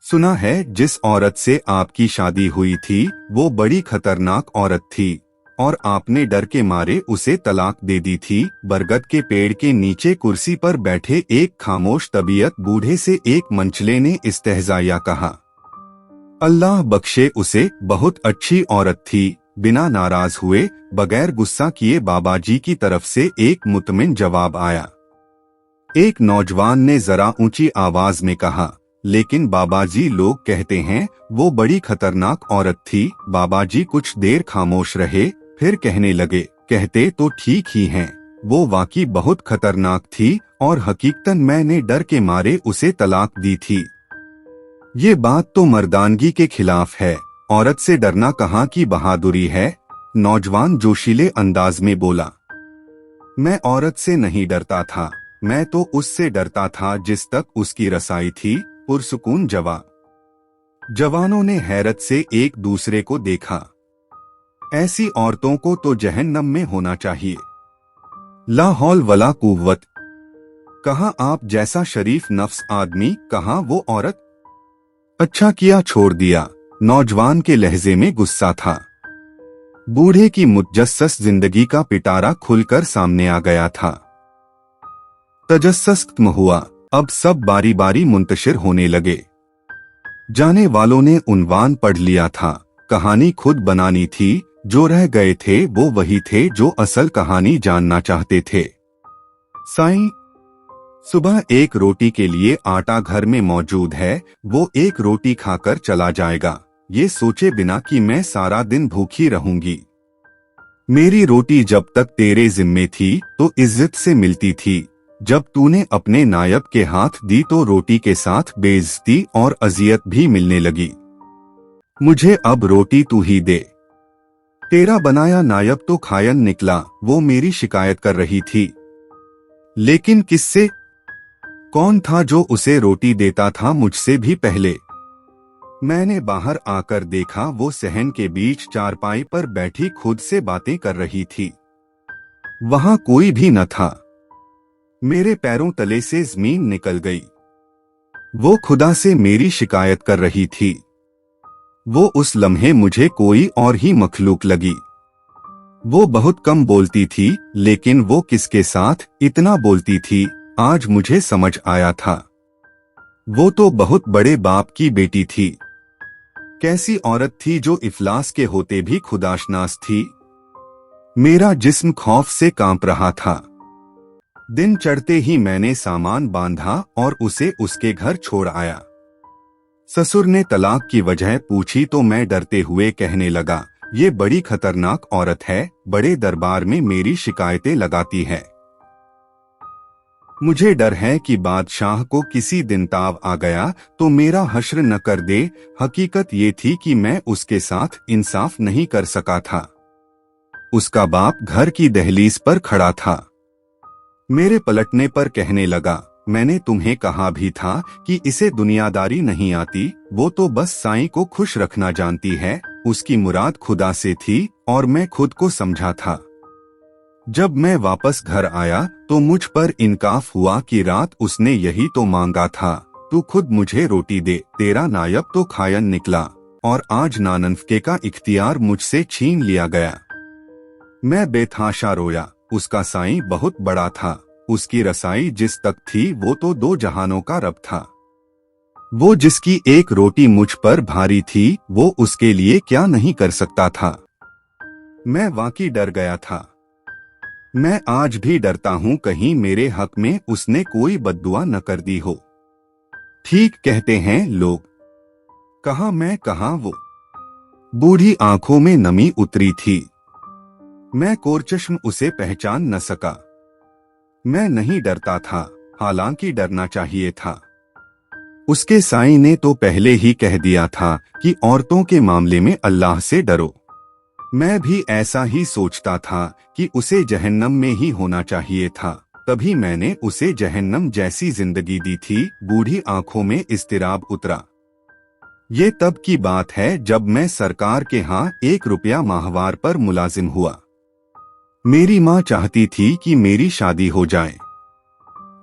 सुना है जिस औरत से आपकी शादी हुई थी वो बड़ी खतरनाक औरत थी और आपने डर के मारे उसे तलाक दे दी थी। बरगद के पेड़ के नीचे कुर्सी पर बैठे एक खामोश तबीयत बूढ़े से एक मंचले ने इस्तेहज़ाया कहा। अल्लाह बख्शे उसे, बहुत अच्छी औरत थी। बिना नाराज हुए, बगैर गुस्सा किए बाबाजी की तरफ से एक मुतमिन जवाब आया। एक नौजवान ने जरा ऊंची आवाज में कहा, लेकिन बाबाजी लोग कहते हैं वो बड़ी खतरनाक औरत थी। बाबाजी कुछ देर खामोश रहे, फिर कहने लगे, कहते तो ठीक ही हैं, वो वाकई बहुत खतरनाक थी और हकीकतन मैंने डर के मारे उसे तलाक दी थी। ये बात तो मर्दानगी के खिलाफ है, औरत से डरना कहाँ की बहादुरी है। नौजवान जोशीले अंदाज में बोला, मैं औरत से नहीं डरता था, मैं तो उससे डरता था जिस तक उसकी रसाई थी। पुरसुकून जवाब। जवानों ने हैरत से एक दूसरे को देखा। ऐसी औरतों को तो जहन्नम में होना चाहिए। ला हौल वला कुव्वत। कहाँ आप जैसा शरीफ नफ्स आदमी, कहाँ वो औरत। अच्छा किया छोड़ दिया। नौजवान के लहजे में गुस्सा था। बूढ़े की मुतजस्सस जिंदगी का पिटारा खुलकर सामने आ गया था। तजस्सस खत्म हुआ, अब सब बारी बारी मुंतशिर होने लगे। जाने वालों ने उन्वान पढ़ लिया था, कहानी खुद बनानी थी। जो रह गए थे वो वही थे जो असल कहानी जानना चाहते थे। साईं, सुबह एक रोटी के लिए आटा घर में मौजूद है, वो एक रोटी खाकर चला जाएगा, ये सोचे बिना कि मैं सारा दिन भूखी रहूंगी। मेरी रोटी जब तक तेरे जिम्मे थी तो इज्जत से मिलती थी, जब तूने अपने नायब के हाथ दी तो रोटी के साथ बेइज्जती और अजियत भी मिलने लगी। मुझे अब रोटी तू ही दे। तेरा बनाया नायब तो खायन निकला, वो मेरी शिकायत कर रही थी। लेकिन किससे? कौन था जो उसे रोटी देता था मुझसे भी पहले? मैंने बाहर आकर देखा, वो सहन के बीच चारपाई पर बैठी खुद से बातें कर रही थी। वहां कोई भी न था। मेरे पैरों तले से जमीन निकल गई। वो खुदा से मेरी शिकायत कर रही थी। वो उस लम्हे मुझे कोई और ही मखलूक लगी। वो बहुत कम बोलती थी, लेकिन वो किसके साथ इतना बोलती थी, आज मुझे समझ आया था। वो तो बहुत बड़े बाप की बेटी थी। कैसी औरत थी जो इफलास के होते भी खुदाशनास थी। मेरा जिस्म खौफ से कांप रहा था। दिन चढ़ते ही मैंने सामान बांधा और उसे उसके घर छोड़ आया। ससुर ने तलाक की वजह पूछी तो मैं डरते हुए कहने लगा, ये बड़ी खतरनाक औरत है, बड़े दरबार में मेरी शिकायतें लगाती है। मुझे डर है कि बादशाह को किसी दिन ताव आ गया तो मेरा हश्र न कर दे। हकीकत ये थी कि मैं उसके साथ इंसाफ नहीं कर सका था। उसका बाप घर की दहलीज पर खड़ा था। मेरे पलटने पर कहने लगा, मैंने तुम्हें कहा भी था कि इसे दुनियादारी नहीं आती, वो तो बस साईं को खुश रखना जानती है। उसकी मुराद खुदा से थी और मैं खुद को समझा था। जब मैं वापस घर आया तो मुझ पर इनकाफ हुआ कि रात उसने यही तो मांगा था, तू खुद मुझे रोटी दे। तेरा नायब तो खायन निकला और आज नानफके का इख्तियार मुझसे छीन लिया गया। मैं बेतहाशा रोया। उसका साईं बहुत बड़ा था, उसकी रसाई जिस तक थी वो तो दो जहानों का रब था। वो जिसकी एक रोटी मुझ पर भारी थी, वो उसके लिए क्या नहीं कर सकता था। मैं वाकई डर गया था। मैं आज भी डरता हूँ कहीं मेरे हक में उसने कोई बद्दुआ न कर दी हो। ठीक कहते हैं लोग, कहाँ मैं कहाँ वो। बूढ़ी आंखों में नमी उतरी थी। मैं कोरचश्म उसे पहचान न सका। मैं नहीं डरता था, हालांकि डरना चाहिए था। उसके साईं ने तो पहले ही कह दिया था कि औरतों के मामले में अल्लाह से डरो। मैं भी ऐसा ही सोचता था कि उसे जहन्नम में ही होना चाहिए था, तभी मैंने उसे जहन्नम जैसी जिंदगी दी थी। बूढ़ी आंखों में इस्तिराब उतरा। ये तब की बात है जब मैं सरकार के यहाँ 1 रुपया माहवार पर मुलाजिम हुआ। मेरी माँ चाहती थी कि मेरी शादी हो जाए।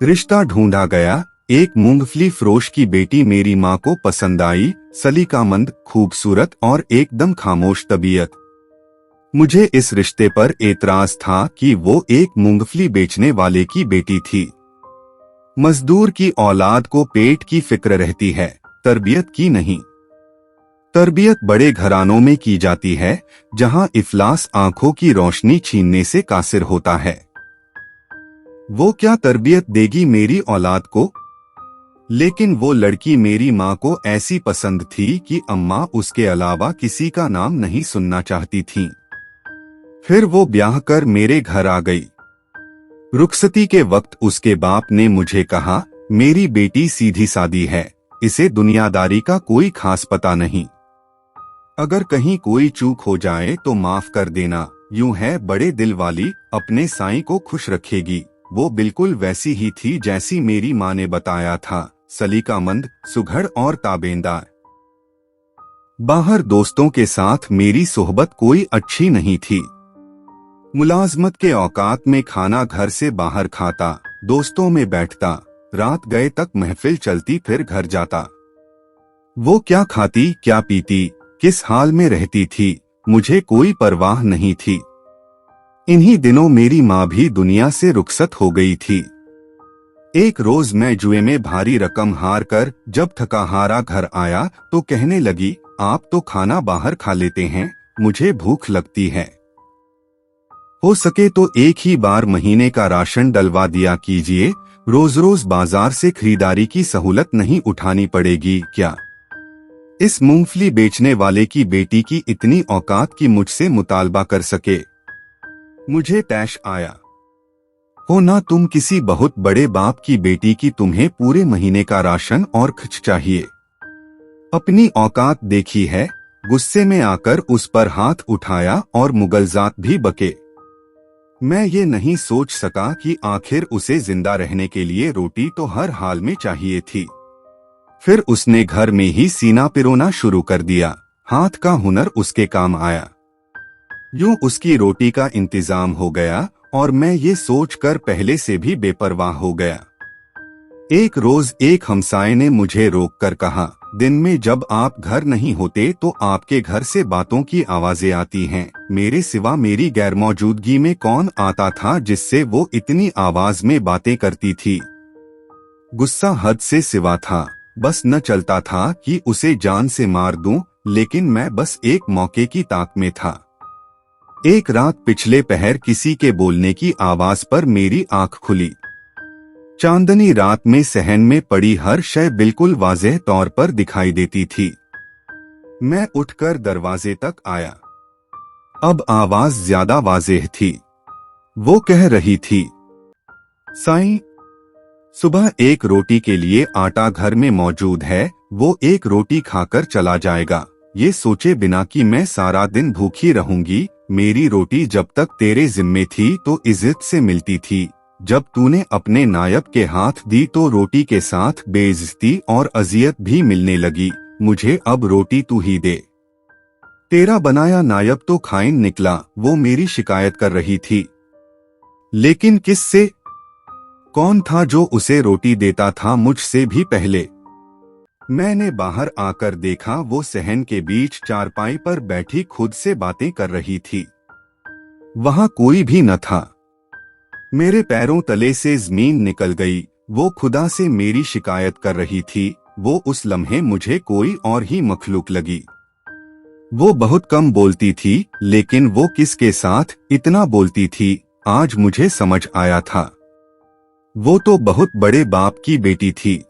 रिश्ता ढूंढा गया, एक मूंगफली फरोश की बेटी मेरी माँ को पसंद आई, सलीकामंद, खूबसूरत और एकदम खामोश तबीयत। मुझे इस रिश्ते पर एतराज था कि वो एक मूंगफली बेचने वाले की बेटी थी। मजदूर की औलाद को पेट की फिक्र रहती है, तरबियत की नहीं। तरबियत बड़े घरानों में की जाती है, जहां इफलास आंखों की रोशनी छीनने से कासिर होता है। वो क्या तरबियत देगी मेरी औलाद को? लेकिन वो लड़की मेरी माँ को ऐसी पसंद थी कि अम्मा उसके अलावा किसी का नाम नहीं सुनना चाहती थीं। फिर वो ब्याह कर मेरे घर आ गई। रुखसती के वक्त उसके बाप ने मुझे कहा, मेरी बेटी सीधी सादी है, इसे दुनियादारी का कोई खास पता नहीं। अगर कहीं कोई चूक हो जाए तो माफ कर देना, यूं है बड़े दिल वाली, अपने साईं को खुश रखेगी। वो बिल्कुल वैसी ही थी जैसी मेरी माँ ने बताया था, सलीकामंद, सुघड़ और ताबेदार। बाहर दोस्तों के साथ मेरी सोहबत कोई अच्छी नहीं थी। मुलाजमत के औकात में खाना घर से बाहर खाता, दोस्तों में बैठता, रात गए तक महफिल चलती फिर घर जाता। वो क्या खाती, क्या पीती, किस हाल में रहती थी, मुझे कोई परवाह नहीं थी। इन्हीं दिनों मेरी माँ भी दुनिया से रुखसत हो गई थी। एक रोज मैं जुए में भारी रकम हार कर जब थका हारा घर आया तो कहने लगी, आप तो खाना बाहर खा लेते हैं, मुझे भूख लगती है। हो सके तो एक ही बार महीने का राशन डलवा दिया कीजिए, रोज रोज बाजार से खरीदारी की सहूलत नहीं उठानी पड़ेगी क्या? इस मूंगफली बेचने वाले की बेटी की इतनी औकात की मुझसे मुतालबा कर सके। मुझे तैश आया। हो ना तुम किसी बहुत बड़े बाप की बेटी की, तुम्हें पूरे महीने का राशन और खर्च चाहिए। अपनी औकात देखी है? गुस्से में आकर उस पर हाथ उठाया और मुगलजात भी बके। मैं ये नहीं सोच सका कि आखिर उसे जिंदा रहने के लिए रोटी तो हर हाल में चाहिए थी। फिर उसने घर में ही सीना पिरोना शुरू कर दिया। हाथ का हुनर उसके काम आया। यूं उसकी रोटी का इंतजाम हो गया और मैं ये सोचकर पहले से भी बेपरवाह हो गया। एक रोज एक हमसाये ने मुझे रोककर कहा, दिन में जब आप घर नहीं होते तो आपके घर से बातों की आवाजें आती हैं। मेरे सिवा मेरी गैरमौजूदगी में कौन आता था जिससे वो इतनी आवाज में बातें करती थी? गुस्सा हद से सिवा था। बस न चलता था कि उसे जान से मार दूं, लेकिन मैं बस एक मौके की ताक में था। एक रात पिछले पहर किसी के बोलने की आवाज पर मेरी आंख खुली। चांदनी रात में सहन में पड़ी हर शय बिल्कुल वाज़ेह तौर पर दिखाई देती थी। मैं उठकर दरवाजे तक आया। अब आवाज ज्यादा वाज़ेह थी। वो कह रही थी, साईं, सुबह एक रोटी के लिए आटा घर में मौजूद है, वो एक रोटी खाकर चला जाएगा, ये सोचे बिना कि मैं सारा दिन भूखी रहूंगी। मेरी रोटी जब तक तेरे जिम्मे थी तो इज्जत से मिलती थी, जब तूने अपने नायब के हाथ दी तो रोटी के साथ बेइज्जती और अजियत भी मिलने लगी। मुझे अब रोटी तू ही दे। तेरा बनाया नायब तो खाइन निकला, वो मेरी शिकायत कर रही थी। लेकिन किससे? कौन था जो उसे रोटी देता था मुझसे भी पहले? मैंने बाहर आकर देखा, वो सहन के बीच चारपाई पर बैठी खुद से बातें कर रही थी। वहां कोई भी न था। मेरे पैरों तले से जमीन निकल गई। वो खुदा से मेरी शिकायत कर रही थी। वो उस लम्हे मुझे कोई और ही मखलूक लगी। वो बहुत कम बोलती थी, लेकिन वो किसके साथ इतना बोलती थी, आज मुझे समझ आया था। वो तो बहुत बड़े बाप की बेटी थी।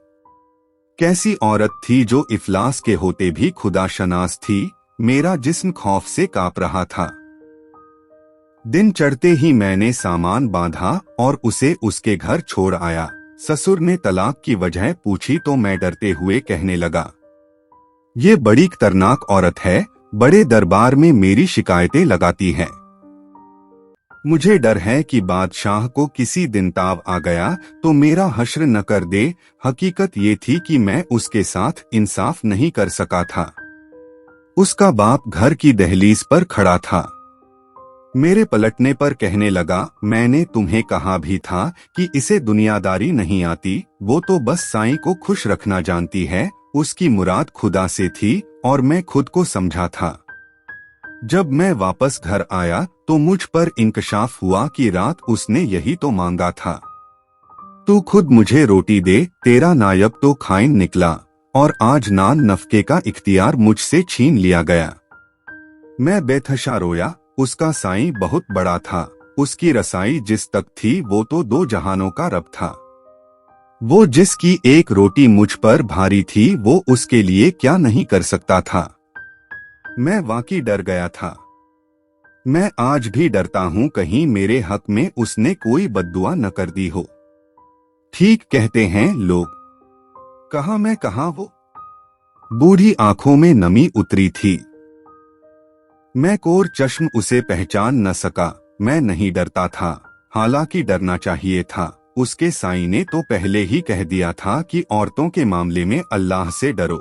कैसी औरत थी जो इफलास के होते भी खुदा शनास थी। मेरा जिस्म खौफ से कांप रहा था। दिन चढ़ते ही मैंने सामान बांधा और उसे उसके घर छोड़ आया। ससुर ने तलाक की वजह पूछी तो मैं डरते हुए कहने लगा, ये बड़ी खतरनाक औरत है, बड़े दरबार में मेरी शिकायतें लगाती है। मुझे डर है कि बादशाह को किसी दिन ताव आ गया तो मेरा हश्र न कर दे। हकीकत ये थी कि मैं उसके साथ इंसाफ नहीं कर सका था। उसका बाप घर की दहलीज पर खड़ा था। मेरे पलटने पर कहने लगा, मैंने तुम्हें कहा भी था कि इसे दुनियादारी नहीं आती, वो तो बस साईं को खुश रखना जानती है, उसकी मुराद खुदा से थी और मैं खुद को समझा था। जब मैं वापस घर आया तो मुझ पर इंकशाफ हुआ कि रात उसने यही तो मांगा था। तू खुद मुझे रोटी दे, तेरा नायब तो खाइन निकला और आज नान नफके का इख्तियार मुझसे छीन लिया गया। मैं बेतहाशा रोया। उसका साईं बहुत बड़ा था, उसकी रसाई जिस तक थी वो तो दो जहानों का रब था। वो जिसकी एक रोटी मुझ पर भारी थी वो उसके लिए क्या नहीं कर सकता था। मैं वाकई डर गया था। मैं आज भी डरता हूं कहीं मेरे हक में उसने कोई बद्दुआ न कर दी हो। ठीक कहते हैं लोग। कहाँ मैं कहाँ वो। बूढ़ी आंखों में नमी उतरी थी। मैं कोर चश्म उसे पहचान न सका। मैं नहीं डरता था, हालांकि डरना चाहिए था। उसके साईं ने तो पहले ही कह दिया था कि औरतों के मामले में अल्लाह से डरो।